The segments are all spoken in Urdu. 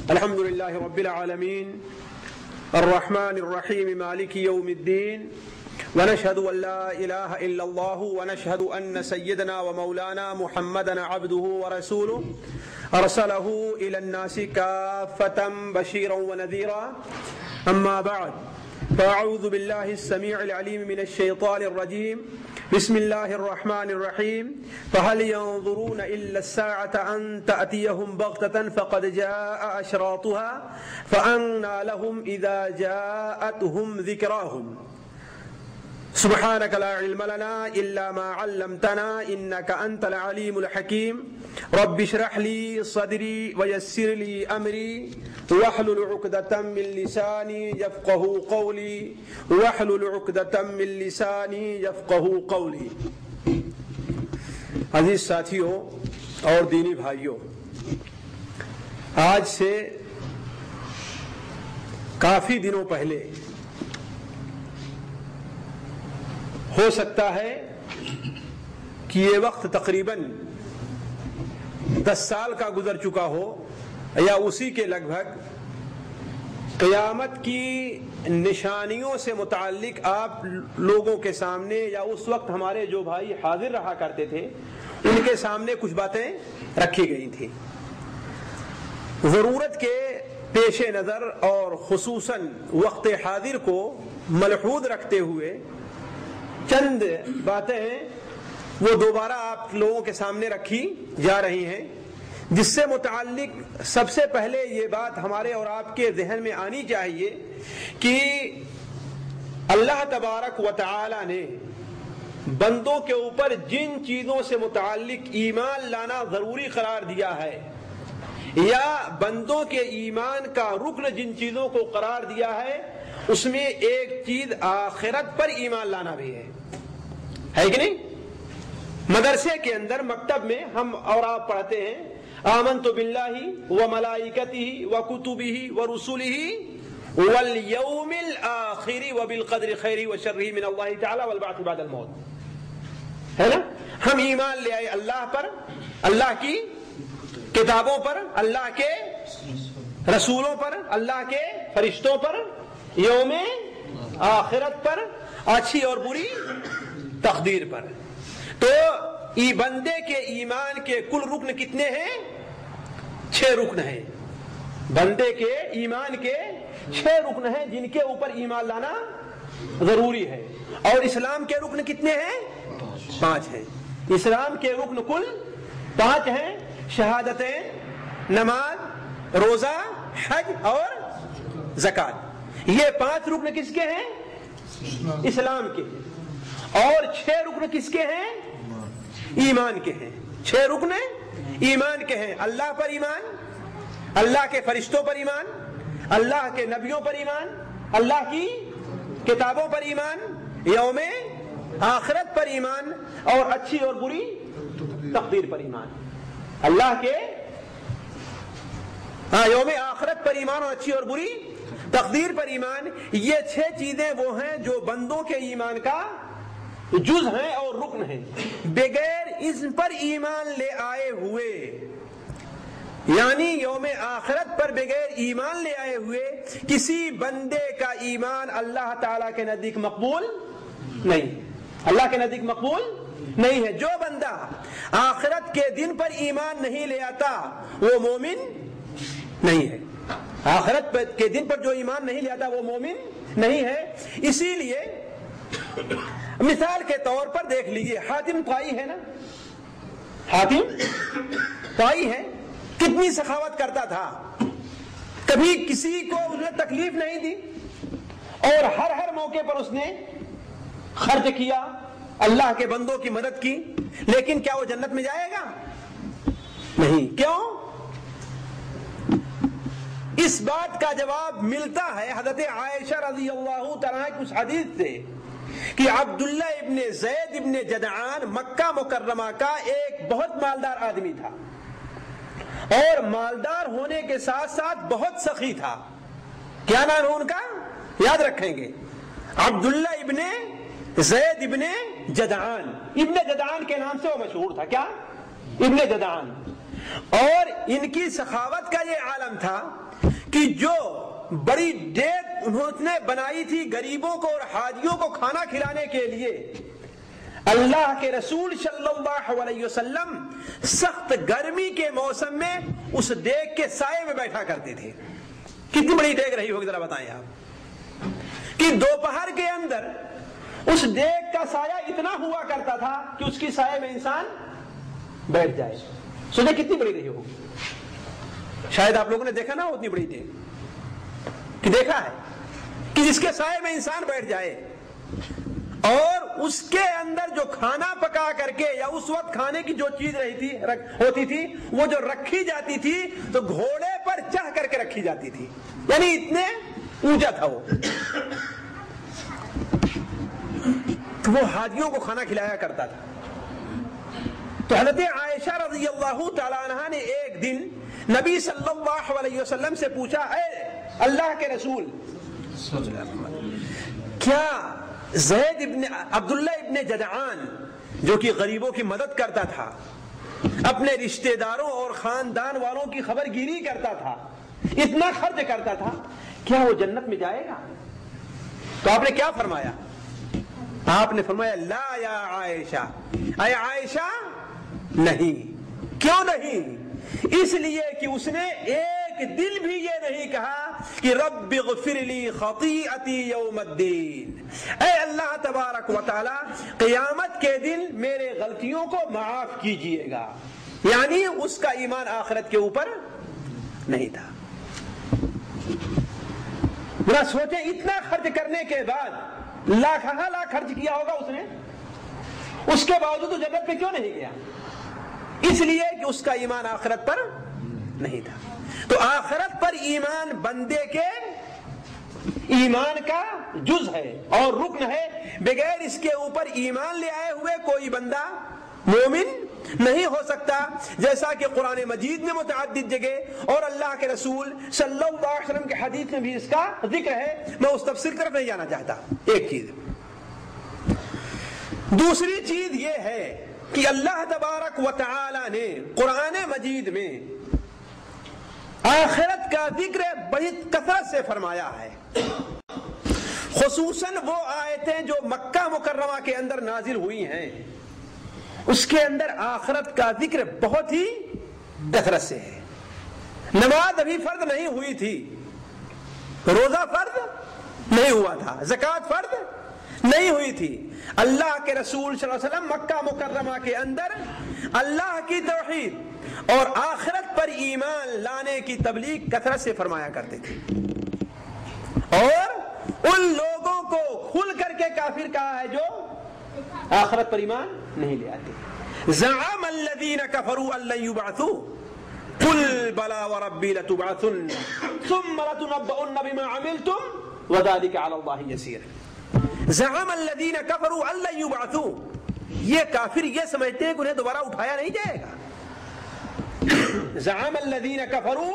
الحمد لله رب العالمين الرحمن الرحيم مالك يوم الدين ونشهد أن لا إله إلا الله ونشهد أن سيدنا ومولانا محمدا عبده ورسوله أرسله إلى الناس كافة بشيرا ونذيرا. أما بعد، فأعوذ بالله السميع العليم من الشيطان الرجيم. بسم الله الرحمن الرحيم. فهل ينظرون إلا الساعة أن تأتيهم بغتة فقد جاء أشراطها فأنى لهم إذا جاءتهم ذكراهم. سبحانك لا علم لنا إلا ما علمتنا إنك أنت العليم الحكيم. رب اشرح لي صدري ويسر لي أمري واحلل عقدة من لساني يفقه قولي عزیز ساتھیوں اور دینی بھائیوں، آج سے کافی دنوں پہلے ہو سکتا ہے کہ یہ وقت تقریباً 10 سال کا گزر چکا ہو یا اسی کے لگ بھگ، قیامت کی نشانیوں سے متعلق آپ لوگوں کے سامنے یا اس وقت ہمارے جو بھائی حاضر رہا کرتے تھے ان کے سامنے کچھ باتیں رکھی گئی تھیں. ضرورت کے پیش نظر اور خصوصاً وقت حاضر کو ملحوظ رکھتے ہوئے چند باتیں وہ دوبارہ آپ لوگوں کے سامنے رکھی جا رہی ہیں، جس سے متعلق سب سے پہلے یہ بات ہمارے اور آپ کے ذہن میں آنی چاہیے کہ اللہ تبارک و تعالی نے بندوں کے اوپر جن چیزوں سے متعلق ایمان لانا ضروری قرار دیا ہے یا بندوں کے ایمان کا رکن جن چیزوں کو قرار دیا ہے، اس میں ایک چیز آخرت پر ایمان لانا بھی ہے کہ نہیں؟ مدرسے کے اندر، مکتب میں ہم اور آپ پڑھتے ہیں آمنت باللہ وملائکتہ وکتبہ ورسلہ والیوم الآخر وبالقدر خیرہ وشرہ من اللہ تعالی والبعث بعد الموت، ہے نا؟ ہم ایمان لے آئے اللہ پر، اللہ کی کتابوں پر، اللہ کے رسولوں پر، اللہ کے فرشتوں پر، یوم آخرت پر، اچھی اور بری تقدیر پر. تو بندے کے ایمان کے کل رکن کتنے ہیں؟ 6 رکن ہیں. بندے کے ایمان کے 6 رکن ہیں جن کے اوپر ایمان لانا ضروری ہے. اور اسلام کے رکن کتنے ہیں؟ 5 ہیں. اسلام کے رکن کل 5 ہیں: شہادتیں، نماز، روزہ، حج اور زکوٰۃ. یہ 5 رکن کس کے ہیں؟ اسلام کے. اور 6 رکن کس کے ہیں؟ ایمان کے ہیں. 6 رکن ایمان کے ہیں: اللہ پر ایمان، اللہ کے فرشتوں پر ایمان، اللہ کے نبیوں پر ایمان، اللہ کی کتابوں پر ایمان، یوم آخرت پر ایمان، اور اچھی اور بری تقدیر پر ایمان. اللہ کے یوم آخرت پر ایمان اور اچھی اور بری تقدیر پر ایمان. یہ 6 چیزیں وہ ہیں جو بندوں کے ایمان کا جز ہیں اور رکن ہیں. بغیر اس پر ایمان لے آئے ہوئے، یعنی یوم آخرت پر بغیر ایمان لے آئے ہوئے کسی بندے کا ایمان اللہ تعالیٰ کے نزدیک مقبول نہیں. اللہ کے نزدیک مقبول نہیں ہے. جو بندہ آخرت کے دن پر ایمان نہیں لے آتا وہ مومن نہیں ہے. آخرت کے دن پر جو ایمان نہیں لے آتا وہ مومن نہیں ہے. اسی لیے مثال کے طور پر دیکھ لیجئے، حاتم طائی ہے نا، حاتم طائی ہے، کتنی سخاوت کرتا تھا، کبھی کسی کو اس نے تکلیف نہیں دی اور ہر موقع پر اس نے خرچ کیا، اللہ کے بندوں کی مدد کی. لیکن کیا وہ جنت میں جائے گا؟ نہیں. کیوں؟ اس بات کا جواب ملتا ہے حضرت عائشہ رضی اللہ تعالیٰ کی اس حدیث سے کہ عبداللہ ابن زید ابن جدعان مکہ مکرمہ کا ایک بہت مالدار آدمی تھا، اور مالدار ہونے کے ساتھ ساتھ بہت سخی تھا. کیا نام ہے ان کا؟ یاد رکھیں گے، عبداللہ ابن زید ابن جدعان. ابن جدعان کے نام سے وہ مشہور تھا. کیا؟ ابن جدعان. اور ان کی سخاوت کا یہ عالم تھا کہ جو بڑی ڈیگ انہوں نے بنائی تھی غریبوں کو اور حاجیوں کو کھانا کھلانے کے لیے، اللہ کے رسول صلی اللہ علیہ وسلم سخت گرمی کے موسم میں اس ڈیگ کے سائے میں بیٹھا کرتے تھے۔ کتنی بڑی ڈیگ رہی ہوگی ذرا بتائیں آپ، کہ دوپہر کے اندر اس ڈیگ کا سایہ اتنا ہوا کرتا تھا کہ اس کی سائے میں انسان بیٹھ جائے۔ سوچیں کتنی بڑی رہی ہوگی، شاید آپ لوگوں نے دیکھا نہ ہو اتنی بڑی ڈیگ، کہ دیکھا ہے کہ جس کے سائے میں انسان بیٹھ جائے، اور اس کے اندر جو کھانا پکا کر کے یا اس وقت کھانے کی جو چیز ہوتی تھی وہ جو رکھی جاتی تھی تو گھوڑے پر چڑھ کر کے رکھی جاتی تھی، یعنی اتنے اونچا تھا وہ، تو وہ حاجیوں کو کھانا کھلایا کرتا تھا۔ تو حضرت عائشہ رضی اللہ تعالی عنہا نے ایک دن نبی صلی اللہ علیہ وسلم سے پوچھا، اے اللہ کے رسول، کیا زید ابن عبداللہ ابن جدعان جو کہ غریبوں کی مدد کرتا تھا، اپنے رشتہ داروں اور خاندان والوں کی خبر گیری کرتا تھا، اتنا خرچ کرتا تھا، کیا وہ جنت میں جائے گا؟ تو آپ نے کیا فرمایا؟ آپ نے فرمایا لا یا عائشہ، اے عائشہ نہیں۔ کیوں نہیں؟ اس لیے کہ اس نے ایک دن بھی یہ نہیں کہا کہ رب اغفر لی خطیئتی یوم الدین، اے اللہ تبارک و تعالی قیامت کے دن میرے غلطیوں کو معاف کیجئے گا، یعنی اس کا ایمان آخرت کے اوپر نہیں تھا۔ ذرا سوچیں، اتنا خرچ کرنے کے بعد لاکھ خرچ کیا ہوگا اس نے، اس کے باوجود جنت پہ کیوں نہیں گیا؟ اس لیے کہ اس کا ایمان آخرت پر نہیں تھا۔ تو آخرت پر ایمان بندے کے ایمان کا جز ہے اور رکن ہے، بغیر اس کے اوپر ایمان لے آئے ہوئے کوئی بندہ مومن نہیں ہو سکتا، جیسا کہ قرآن مجید میں متعدد جگہ اور اللہ کے رسول صلی اللہ علیہ وسلم کے حدیث میں بھی اس کا ذکر ہے۔ میں اس تفسیر طرف نہیں جانا چاہتا۔ ایک چیز، دوسری چیز یہ ہے کہ اللہ تبارک و تعالی نے قرآن مجید میں آخرت کا ذکر بڑی کثرت سے فرمایا ہے، خصوصاً وہ آیتیں جو مکہ مکرمہ کے اندر نازل ہوئی ہیں، اس کے اندر آخرت کا ذکر بہت ہی کثرت سے ہے۔ نماز ابھی فرض نہیں ہوئی تھی، روزہ فرض نہیں ہوا تھا، زکوٰۃ فرض نہیں ہوئی تھی، اللہ کے رسول صلی اللہ علیہ وسلم مکہ مکرمہ کے اندر اللہ کی توحید اور آخرت پر ایمان لانے کی تبلیغ کثرت سے فرمایا کرتے تھے، اور ان لوگوں کو کھل کر کے کافر کہا ہے جو آخرت پر ایمان نہیں لے آتے۔ زعم الذین کفروا ان لن یبعثوا قل بلی وربی لتبعثن ثم لتنبؤن بما عملتم وذلک علی اللہ یسیر۔ زعم الذین کفروا ان لن یبعثوا، یہ کافر یہ سمجھتے ہیں کہ انہیں دوبارہ اٹھایا نہیں جائے گا۔ زعم الذین کفروا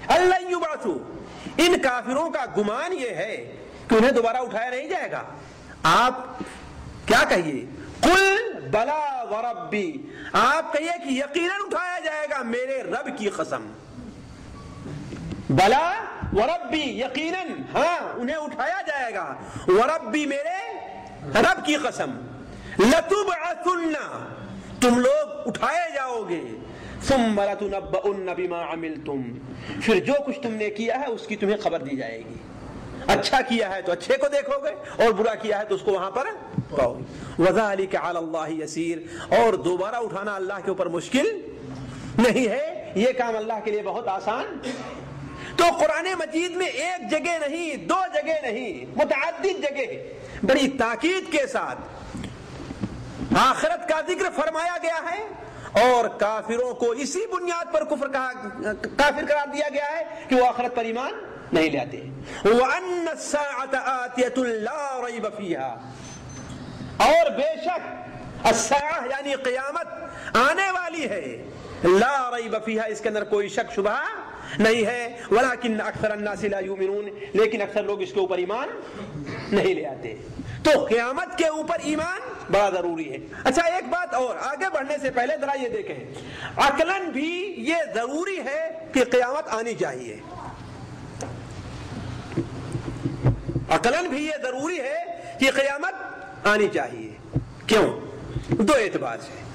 ان لن یبعثوا، ان کافروں کا گمان یہ ہے کہ انہیں دوبارہ اٹھایا نہیں جائے گا۔ آپ کیا کہیے؟ قل بلا وربی، آپ کہیے کہ یقیناً اٹھایا جائے گا میرے رب کی قسم۔ بلا وربی، یقیناً ہاں انہیں اٹھایا جائے گا، وربی میرے رب کی قسم، لتبعثن، تم لوگ اٹھائے جاؤ گے، ثم لتنبؤن بما عملتم، پھر جو کچھ تم نے کیا ہے اس کی تمہیں خبر دی جائے گی۔ اچھا کیا ہے تو اچھے کو دیکھو گے، اور برا کیا ہے تو اس کو وہاں پر پاؤ گے۔ وذالک علی اللہ یسیر، اور دوبارہ اٹھانا اللہ کے اوپر مشکل نہیں ہے، یہ کام اللہ کے لیے بہت آسان۔ تو قرآن مجید میں ایک جگہ نہیں، دو جگہ نہیں، متعدد جگہ بڑی تاکید کے ساتھ آخرت کا ذکر فرمایا گیا ہے، اور کافروں کو اسی بنیاد پر کافر قرار دیا گیا ہے کہ وہ آخرت پر ایمان نہیں لاتے۔ وَأَنَّ السَّاعَةَ آتِيَةٌ لَا رَيْبَ فِيهَا، اور بے شک الساعہ یعنی قیامت آنے والی ہے، لا ریب فیہا، اس کے اندر کوئی شک شبہ نہیں ہے، ولیکن اکثر الناس لا یؤمنون، لیکن اکثر لوگ اس کے اوپر ایمان نہیں لے آتے۔ تو قیامت کے اوپر ایمان بڑا ضروری ہے۔ اچھا ایک بات اور، آگے بڑھنے سے پہلے ذرا یہ دیکھیں، عقلاً بھی یہ ضروری ہے کہ قیامت آنی چاہیے، عقلاً بھی یہ ضروری ہے کہ قیامت آنی چاہیے۔ کیوں؟ دو اعتبار سے۔